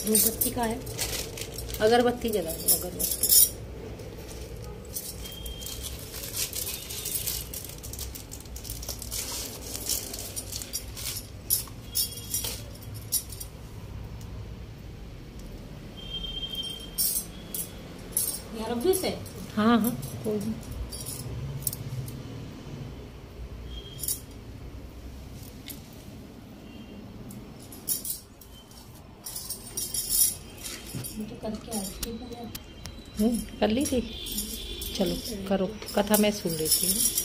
धूपबत्ती का है, अगरबत्ती जला दो, अगरबत्ती। रब्बी से हाँ हाँ कोई नहीं। तो करके कर ली थी। चलो करो, कथा मैं सुन लेती हूँ।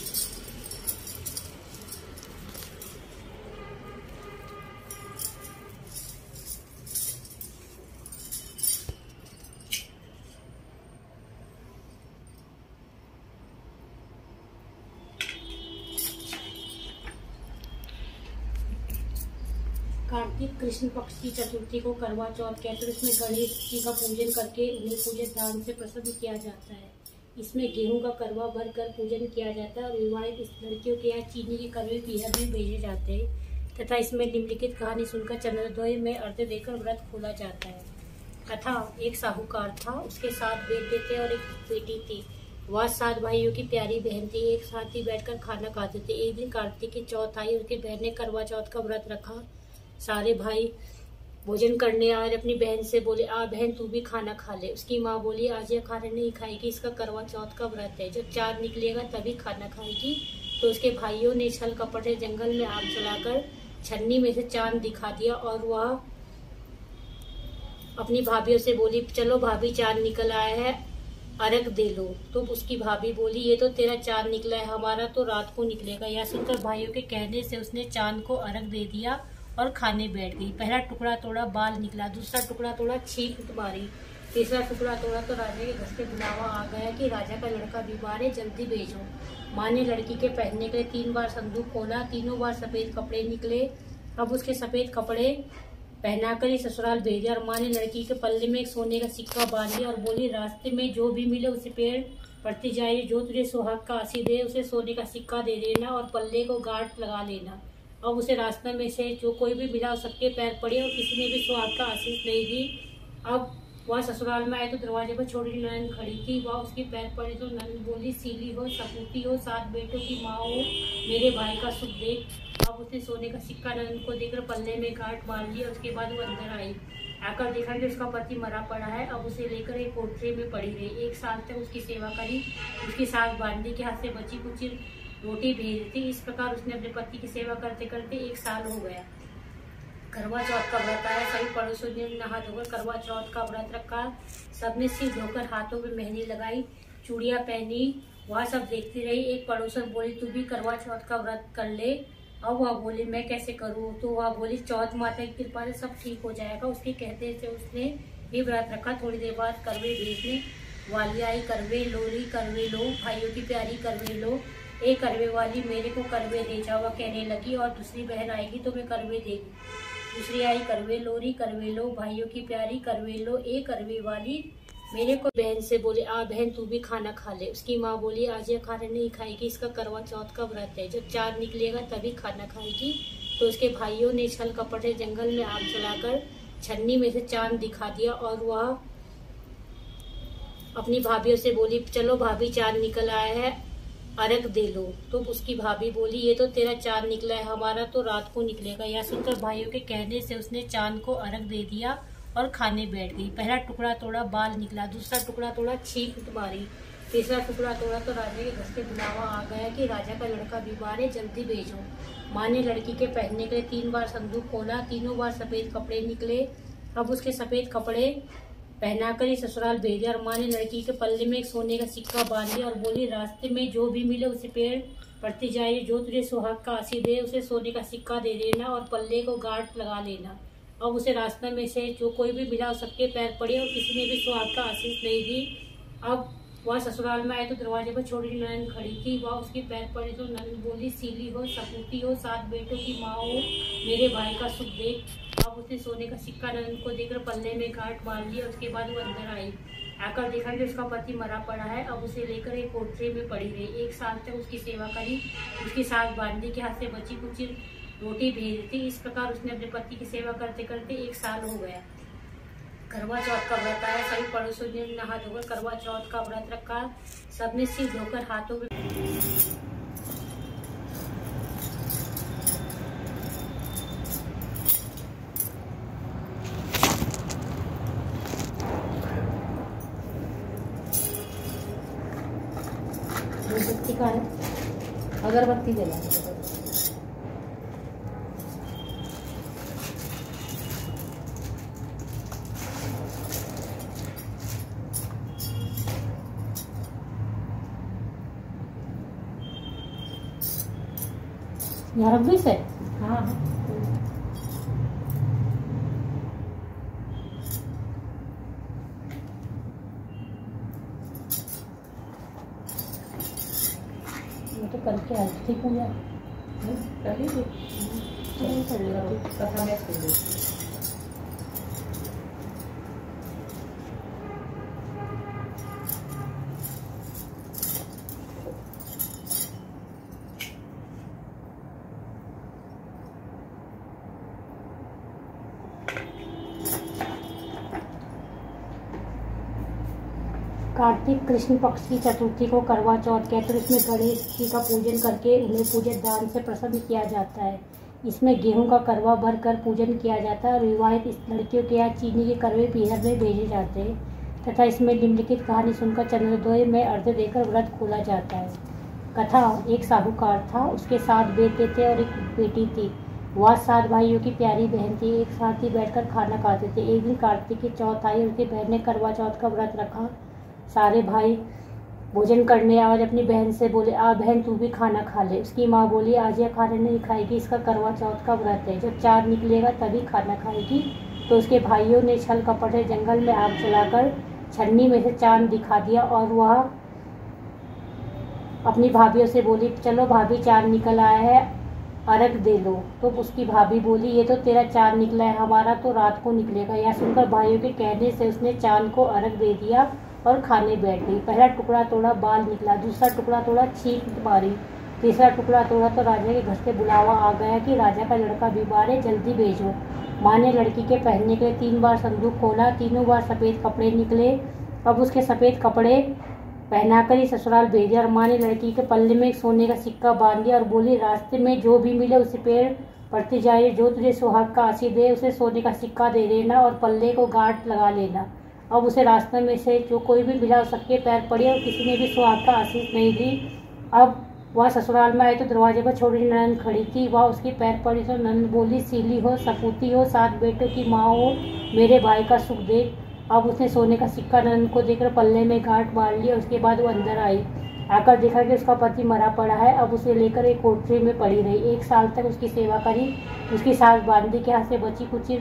कार्तिक कृष्ण पक्ष की चतुर्थी को करवा चौथ कहते हैं। इसमें गणेश जी का पूजन करके उन्हें पूजन धाम से प्रसन्न किया जाता है। इसमें गेहूं का करवा भर कर पूजन किया जाता है और विवाहित लड़कियों के यहाँ चीनी के करवे पीहर में भेजे जाते हैं तथा इसमें निम्नलिखित कहानी सुनकर चंद्रोदय में अर्घ्य देकर व्रत खोला जाता है। कथा। एक साहूकार था, उसके 7 बेटे थे और एक बेटी थी। वह 7 भाइयों की प्यारी बहन थी। एक साथ ही बैठकर खाना खाते थे। एक दिन कार्तिक की चौथ आई। उसकी बहन ने करवा चौथ का व्रत रखा। सारे भाई भोजन करने आए। अपनी बहन से बोले, आ बहन तू भी खाना खा ले। उसकी माँ बोली, आज यह खाना नहीं खाएगी, इसका करवा चौथ का व्रत है, जब चाँद निकलेगा तभी खाना खाएगी। तो उसके भाइयों ने छल कपट से जंगल में आग जलाकर छन्नी में से चाँद दिखा दिया और वह अपनी भाभीियों से बोली, चलो भाभी चाँद निकल आया है, अर्घ दे लो। तो उसकी भाभी बोली, ये तो तेरा चाँद निकला है, हमारा तो रात को निकलेगा। यह सुनकर भाइयों के कहने से उसने चाँद को अर्घ दे दिया और खाने बैठ गई। पहला टुकड़ा तोड़ा, बाल निकला। दूसरा टुकड़ा तोड़ा, छींक मारी। तीसरा टुकड़ा तोड़ा तो राजा के घर से बुलावा आ गया कि राजा का लड़का बीमार है, जल्दी भेजो। माँ ने लड़की के पहनने के लिए 3 बार संदूक खोला। तीनों बार सफेद कपड़े निकले। अब उसके सफेद कपड़े पहनाकर ही ससुराल भेजा और माँ ने लड़की के पल्ले में एक सोने का सिक्का बांध दिया और बोली, रास्ते में जो भी मिले उसे पेड़ पड़ती जाए, जो तुझे सुहाग का आशीष दे उसे सोने का सिक्का दे देना और पल्ले को गांठ लगा लेना। अब उसे रास्ते में से जो कोई भी मिला सबके पैर पड़े और किसी ने भी सुहाग का आशीष नहीं दी। अब वह ससुराल में आए तो दरवाजे पर छोटी ननद खड़ी थी। वह उसके पैर पड़े तो ननद बोली, सीली हो, सपूती हो, 7 बेटों की माँ हो, मेरे भाई का सुख देख। अब उसने सोने का सिक्का ननद को देकर पल्ले में गांठ बांध ली और उसके बाद वो अंदर आई। आकर देखा कि उसका पति मरा पड़ा है। अब उसे लेकर एक कोठरी में पड़ी रही। 1 साल तक उसकी सेवा करी। उसकी सास बांधी के हाथ से बची कुछ रोटी भेज दी। इस प्रकार उसने अपने पति की सेवा करते करते 1 साल हो गया। करवा चौथ का व्रत आया। सभी पड़ोसियों ने नहा धोकर करवा चौथ का व्रत रखा। सबने सिर धोकर हाथों में मेहंदी लगाई, चूड़ियां पहनी। वह सब देखती रही। एक पड़ोसन बोली, तू भी करवा चौथ का व्रत कर ले। अब वह बोली, मैं कैसे करूं? तो वह बोली, चौथ माता की कृपा से सब ठीक हो जाएगा। उसके कहते से उसने भी व्रत रखा। थोड़ी देर बाद करवे भेजने वाली आई। करवे लोरी, करवे लो, भाइयों की प्यारी करवे लो, ए करवे वाली मेरे को करवे दे जा। वह कहने लगी, और दूसरी बहन आएगी तो मैं करवे देगी। दूसरी आई, करवे लोरी, करवे लो, भाइयों की प्यारी करवे लो, ए करवे वाली मेरे को। बहन से बोले, आ बहन तू भी खाना खा ले। उसकी माँ बोली, आज यह खाना नहीं खाएगी, इसका करवा चौथ का व्रत है, जब चाँद निकलेगा तभी खाना खाएगी। तो उसके भाइयों ने छल कपट से जंगल में आग जलाकर छन्नी में से चाँद दिखा दिया और वह अपनी भाभीियों से बोली, चलो भाभी चाँद निकल आया है, अर्घ दे लो। तो उसकी भाभी बोली, ये तो तेरा चाँद निकला है, हमारा तो रात को निकलेगा। यह सुनकर भाइयों के कहने से उसने चाँद को अर्घ दे दिया और खाने बैठ गई। पहला टुकड़ा तोड़ा, बाल निकला। दूसरा टुकड़ा तोड़ा, छींक मारी। तीसरा टुकड़ा तोड़ा तो राजा के घर से बुलावा आ गया कि राजा का लड़का बीमार है, जल्दी भेजो। माँ ने लड़की के पहनने के लिए 3 बार संदूक खोला। तीनों बार सफेद कपड़े निकले। अब उसके सफेद कपड़े पहनाकर ही ससुराल भेजा और माँ ने लड़की के पल्ले में एक सोने का सिक्का बांध दिया और बोली, रास्ते में जो भी मिले उसे पेड़ पड़ती जाए, जो तुझे सुहाग का आशीष दे उसे सोने का सिक्का दे देना और पल्ले को गांठ लगा लेना। अब उसे रास्ते में से जो कोई भी मिला सबके पैर पड़े और किसी ने भी सुहाग का आशीष नहीं दी। अब वह ससुराल में आए तो दरवाजे पर छोटी ननद खड़ी थी। वह उसके पैर पड़े तो ननद बोली, सीली हो, सपूती हो, 7 बेटों की माँ हो, मेरे भाई का सुख देख। अब उसने सोने का सिक्का ननद को देकर पल्ले में गांठ बांध ली और उसके बाद वो अंदर आई। आकर देखा कि उसका पति मरा पड़ा है। अब उसे लेकर एक कोठरी में पड़ी रही। 1 साल तक उसकी सेवा करी। उसकी सास बांधी के हाथ से बची कुछ रोटी भेज दी। इस प्रकार उसने अपने पति की सेवा करते करते 1 साल हो गया। करवा चौथ का व्रत आया, सभी पड़ोसियों ने नहा धोकर करवा चौथ का व्रत रखा। सबने सिर धोकर हाथों में अगरबत्ती का है, अगरबत्ती जला यहाँ रख दो इसे। हाँ हाँ मैं तो करके आज ठीक हो गया। कर लीजिए। कथा में सुन लीजिए। कार्तिक कृष्ण पक्ष की चतुर्थी को करवा चौथ कहते हैं। इसमें गणेश जी का पूजन करके उन्हें पूजन दान से प्रसन्न किया जाता है। इसमें गेहूं का करवा भर कर पूजन किया जाता है और विवाहित लड़कियों के यहाँ चीनी के करवे पीहर में भेजे जाते हैं तथा इसमें निम्नलिखित कहानी सुनकर चंद्रोदय में अर्घ्य देकर व्रत खोला जाता है। कथा, एक साहूकार था, उसके 7 बेटे थे और एक बेटी थी। वह 7 भाइयों की प्यारी बहन थी। एक साथ ही बैठकर खाना खाते थे। एक दिन कार्तिक की चौथ आई और उसकी बहन ने करवा चौथ का व्रत रखा। सारे भाई भोजन करने और अपनी बहन से बोले, आ बहन तू भी खाना खा ले। उसकी माँ बोली, आज यह खाना नहीं खाएगी, इसका करवा चौथ का व्रत है, जब चाँद निकलेगा तभी खाना खाएगी। तो उसके भाइयों ने छल कपट से जंगल में आग जलाकर छन्नी में से चाँद दिखा दिया और वह अपनी भाभीयों से बोली, चलो भाभी चाँद निकल आया है, अर्घ दे लो। तो उसकी भाभी बोली, ये तो तेरा चाँद निकला है, हमारा तो रात को निकलेगा। यह सुनकर भाइयों के कहने से उसने चाँद को अर्घ दे दिया और खाने बैठ गई। पहला टुकड़ा तोड़ा, बाल निकला। दूसरा टुकड़ा तोड़ा, छींक मारी। तीसरा टुकड़ा तोड़ा तो राजा के घर से बुलावा आ गया कि राजा का लड़का बीमार है, जल्दी भेजो। माँ ने लड़की के पहनने के लिए 3 बार संदूक खोला। तीनों बार सफ़ेद कपड़े निकले। अब उसके सफ़ेद कपड़े पहनाकर ही ससुराल भेजा और माँ ने लड़की के पल्ले में एक सोने का सिक्का बांध दिया और बोली, रास्ते में जो भी मिले उसे पेड़ पड़ती जाए, जो तुझे सुहाग का आशीष दे उसे सोने का सिक्का दे देना और पल्ले को गांठ लगा लेना। अब उसे रास्ते में से जो कोई भी मिला सबके पैर पड़े और किसी ने भी सुहाग का आशीष नहीं दी। अब वह ससुराल में आए तो दरवाजे पर छोटी ननद खड़ी थी। वह उसके पैर पड़ी तो ननद बोली, सीली हो, सपूती हो, 7 बेटों की माँ हो, मेरे भाई का सुख देख। अब उसने सोने का सिक्का ननद को देकर पल्ले में गांठ मार लिया। उसके बाद वो अंदर आई। आकर देखा कि उसका पति मरा पड़ा है। अब उसे लेकर एक कोठरी में पड़ी रही। 1 साल तक उसकी सेवा करी। उसकी सास बांदी के हाथ से बची कुची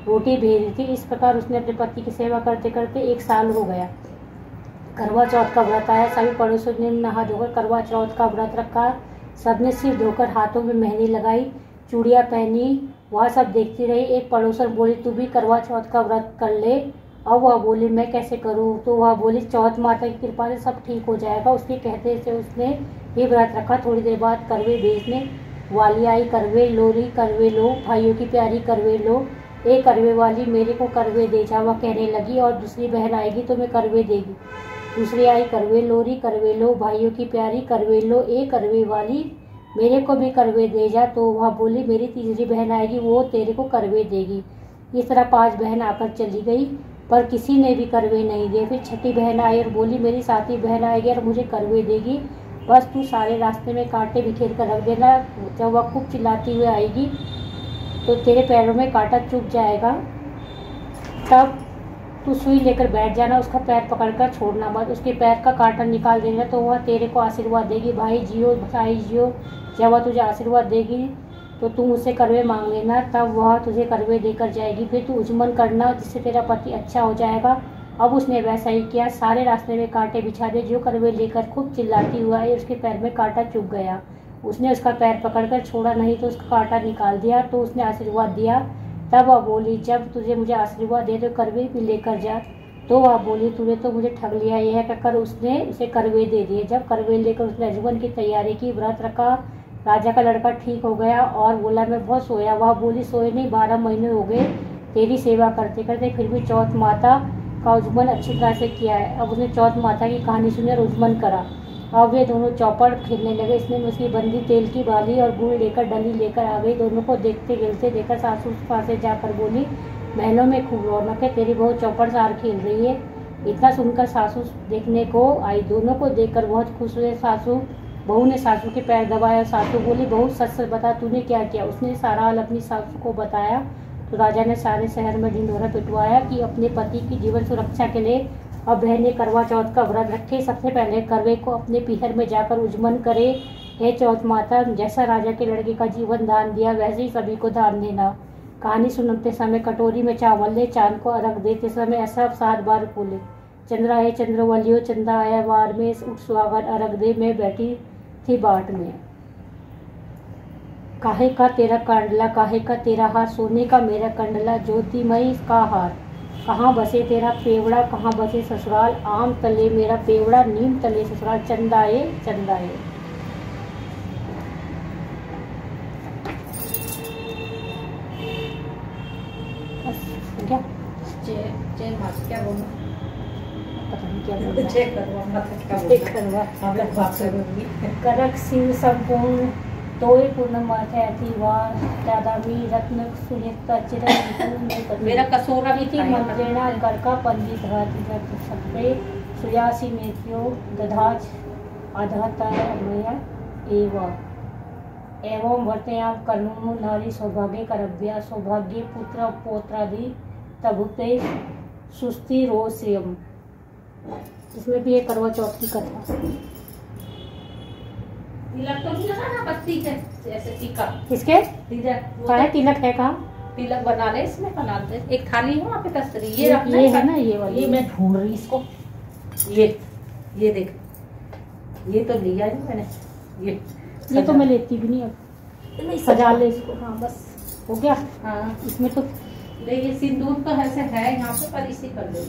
रोटी भेजी थी। इस प्रकार उसने अपने पति की सेवा करते करते 1 साल हो गया। करवा चौथ का व्रत आया। सभी पड़ोसियों ने नहा धोकर करवा चौथ का व्रत रखा। सबने सिर धोकर हाथों में मेहंदी लगाई, चूड़ियाँ पहनी। वह सब देखती रही। एक पड़ोसन बोली, तू भी करवा चौथ का व्रत कर ले। अब वह बोली, मैं कैसे करूं? तो वह बोली, चौथ माता की कृपा से सब ठीक हो जाएगा। उसके कहते से उसने भी व्रत रखा। थोड़ी देर बाद करवे बेचने वाली आई। करवे लोरी, करवे लो, भाइयों की प्यारी करवे लो, ए करवे वाली मेरे को करवे दे जा। वह कहने लगी, और दूसरी बहन आएगी तो मैं करवे देगी। दूसरी आई, करवे लोरी, करवे लो, भाइयों की प्यारी करवे लो, ए करवे वाली मेरे को भी करवे दे जा। तो वह बोली, मेरी तीसरी बहन आएगी, वो तेरे को करवे देगी। इस तरह 5 बहन आकर चली गई, पर किसी ने भी करवे नहीं दिए। फिर छठी बहन आई और बोली, मेरी 7वीं बहन आएगी और मुझे करवे देगी, बस तू सारे रास्ते में कांटे बिखेर कर रख देना। जब वह खूब चिल्लाती हुई आएगी तो तेरे पैरों में कांटा चुभ जाएगा, तब तू सुई लेकर बैठ जाना, उसका पैर पकड़कर छोड़ना मत, उसके पैर का कांटा निकाल देना तो वह तेरे को आशीर्वाद देगी। भाई जियो, भाई जियो। जब वह तुझे आशीर्वाद देगी तो तू मुझसे करवे मांग लेना, तब वह तुझे करवे देकर जाएगी। फिर तू उजमन करना, जिससे तेरा पति अच्छा हो जाएगा। अब उसने वैसा ही किया। सारे रास्ते में कांटे बिछा दे। जो करवे लेकर खूब चिल्लाती हुआ है, उसके पैर में कांटा चुभ गया। उसने उसका पैर पकड़कर छोड़ा नहीं तो उसका कांटा निकाल दिया। तो उसने आशीर्वाद दिया। तब वह बोली, जब तुझे मुझे आशीर्वाद दे तो करवे भी लेकर जा। तो वह बोली, तूने तो मुझे ठग लिया। यह कहकर उसने उसे करवे दे दिए। जब करवे लेकर उसने अजमन की तैयारी की, व्रत रखा। राजा का लड़का ठीक हो गया और बोला, मैं बहुत सोया। वह बोली, सोए नहीं, 12 महीने हो गए, तेरी सेवा करते करते फिर भी चौथ माता का उज्जमन अच्छी तरह से किया है। अब उसने चौथ माता की कहानी सुनी और उज्जमन करा। अब वे दोनों चौपड़ खेलने लगे। इसने उसकी बंदी तेल की बाली और गुड़ लेकर डली लेकर आ गई। दोनों को देखते खेलते देखकर सासू पास से जाकर बोली, महलों में खूब रौनक है, तेरी बहू चौपड़ सार खेल रही है। इतना सुनकर सासू देखने को आई। दोनों को देखकर बहुत खुश हुए। बहू ने सासू के पैर दबाए और सासू बोली, बहू सच सच बता तूने क्या किया। उसने सारा हाल अपनी सासू को बताया तो राजा ने सारे शहर में ढिंढोरा पिटवाया कि अपने पति की जीवन सुरक्षा के लिए अब बहनें करवा चौथ का व्रत रखे। सबसे पहले करवे को अपने पीहर में जाकर उज्जमन करे। हे चौथ माता, जैसा राजा के लड़के का जीवन दान दिया वैसे ही सभी को दान देना। कहानी सुनाते समय कटोरी में चावल ले, चांद को अर्घ देते समय ऐसा 7 बार बोले, चंद्रा है चंद्रवलियो, चंदा आया वार में, उठ सुहागन अर्घ दे, मैं बैठी थी बाट में। काहे का तेरा कंडला, काहे का तेरा हार, सोने का मेरा कंडला, ज्योतिमयी का हार। कहाँ बसे तेरा पेवड़ा, कहाँ बसे ससुराल, आम तले मेरा पेवड़ा, नीम तले ससुराल, चंदाए चंदाए। क्या क्या बोलूं, पता नहीं क्या बोलना है। चेक करवा करक शिव संपूर्ण तोय पूर्णिमा थी वार दादामी रत्न सुनिता चिरंजीव मेरा कसोरा भी थी मंत्रेणा गरका पंडित रथ सत्रे सुयासी मेथियो दधाज आधातामया एवं वर्तयाम कर्णु नारी सौभाग्य करभ्या सौभाग्य पुत्र पौत्रादि तभुते सुस्ति रोश्रियम। इसमें भी एक करवा चौथ की कथा। तिलक तो नहीं लगा ना पत्ती के जैसे टीका, किसके तिलक कहा है? तिलक है कहाँ? तिलक बना ले, इसमें बना दे। एक थाली है वहाँ पे कस्तरी, ये है ना, ये वाली। ये मैं ढूंढ रही इसको। ये देख, ये तो लिया नहीं मैंने। ये तो मैं लेती भी नहीं, अब सजा ले इसको। हाँ बस हो गया। हाँ इसमें तो ये सिंदूर तो ऐसे है यहाँ पे, पर इसी कर ले।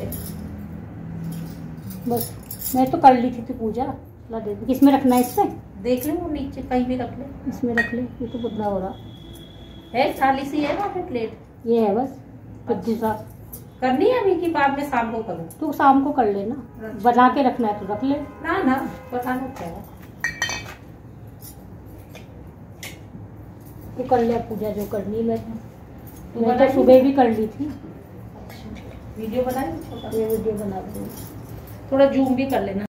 बस मैं तो कर ली थी पूजा। ला दे दे। किसमें रखना है? इसमें देख ले, वो नीचे कहीं भी रख ले। इसमें रख ले। ये तो बुद्धा हो रहा है, थाली सी है वहाँ पे प्लेट। ये है बस। फिर दूसरा करनी है अभी कि बाद में शाम को करूँ? तू शाम को कर लेना। बना के रखना है तो रख ले। ना बताना क्या है। तू कर ले पूजा जो करनी। मैं तो सुबह भी कर ली थी। वीडियो बनाई छोटा? ये वीडियो बना दूँ। थोड़ा जूम भी कर लेना।